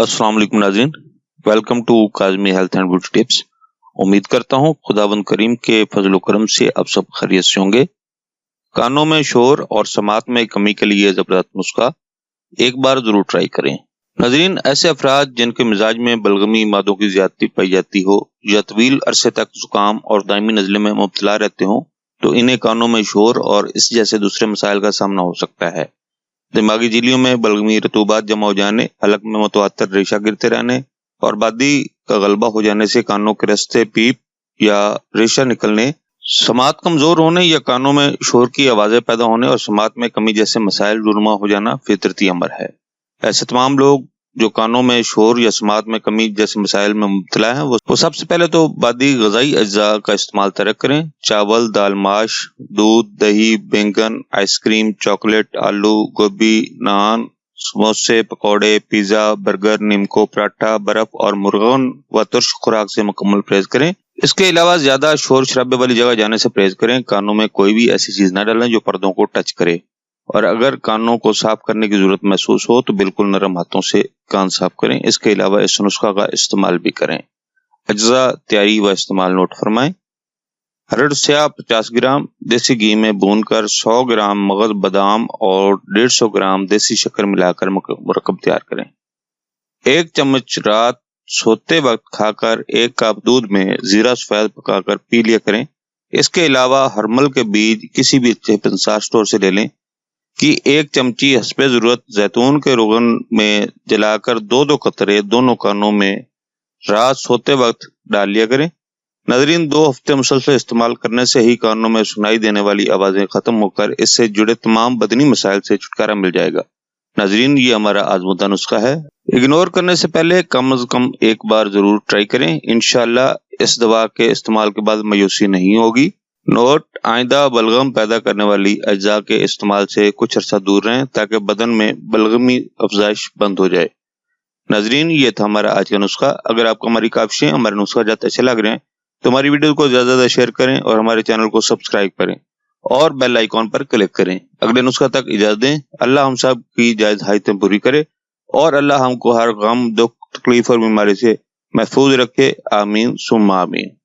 अस्सलाम वालेकुम नाज़रीन, welcome to Kazmi health and beauty tips. उम्मीद करता हूँ खुदावंद करीम के फजल करम से आप सब खैरियत से होंगे। कानों में शोर और समात में कमी के लिए जबरदस्त नुस्खा एक बार जरूर ट्राई करें। नाज़रीन, ऐसे अफराद जिनके मिजाज में बलगमी मादों की ज्यादती पाई जाती हो या तवील अरसे तक जुकाम और दायमी नज़ले में मुब्तला रहते हो, तो इन्हें कानों में शोर और इस जैसे दूसरे मसाइल का सामना हो सकता है। दिमागी झिल्लियों में बलगमी रतूबात जमा हो जाने, हलक में मुतवातर रेशा गिरते रहने और बादी का गलबा हो जाने से कानों के रास्ते पीप या रेशा निकलने, समात कमजोर होने या कानों में शोर की आवाजें पैदा होने और समात में कमी जैसे मसाइल रूनुमा हो जाना फितरती अमर है। ऐसे तमाम लोग जो कानों में शोर या समात में कमी जैसे मसाइल में मुब्तला हैं, वो सबसे पहले तो बादी गजाई अज्जा का इस्तेमाल तरक करें। चावल, दाल, माश, दूध, दही, बैंगन, आइसक्रीम, चॉकलेट, आलू, गोभी, नान, समोसे, पकौड़े, पिज्जा, बर्गर, नीमको, पराठा, बर्फ और मुर्गन व तुर्श खुराक से मुकम्मल परहेज करें। इसके अलावा ज्यादा शोर शराबे वाली जगह जाने से परहेज करें। कानों में कोई भी ऐसी चीज न डालें जो पर्दों को टच करे, और अगर कानों को साफ करने की जरूरत महसूस हो तो बिल्कुल नरम हाथों से कान साफ करें। इसके अलावा इस नुस्खा का इस्तेमाल भी करें। अज्जा तैयारी व इस्तेमाल नोट फरमाएं। हरड़ स्याह 50 ग्राम देसी घी में भूनकर 100 ग्राम मगज बादाम और 150 ग्राम देसी शक्कर मिलाकर मुरक्कब तैयार करें। 1 चम्मच रात सोते वक्त खाकर 1 कप दूध में जीरा सफेद पकाकर पी लिया करें। इसके अलावा हरमल के बीज किसी भी पंसार स्टोर से ले लें कि 1 चमची हस्बे जरूरत जैतून के रोगन में जलाकर 2-2 कतरे दोनों कानों में रात सोते वक्त डाल लिया करें। नाज़रीन, 2 हफ्ते मुसलसल इस्तेमाल करने से ही कानों में सुनाई देने वाली आवाजें खत्म होकर इससे जुड़े तमाम बदनी मसाइल से छुटकारा मिल जाएगा। नाज़रीन, ये हमारा आजमुदा नुस्खा है। इग्नोर करने से पहले कम से कम एक बार जरूर ट्राई करें। इंशाल्लाह इस दवा के इस्तेमाल के बाद मायूसी नहीं होगी। नोट: आइंदा बलगम पैदा करने वाली अज्जा के इस्तेमाल से कुछ अर्सा दूर रहें ताकि बदन में बलगमी अफजाइश बंद हो जाए। नाज़रीन, ये था हमारा आज का नुस्खा। अगर आपको हमारी काविशें, हमारे नुस्खा जाते अच्छे लग रहे हैं तो हमारी वीडियो को ज्यादा शेयर करें और हमारे चैनल को सब्सक्राइब करें और बेल आइकॉन पर क्लिक करें। अगले नुस्खा तक इजाजत दें। अल्लाह हम सब की जायज हाजतें पूरी करे और अल्लाह हमको हर गम, दुख, तकलीफ और बीमारी से महफूज रखे। आमीन सुम्मा आमीन।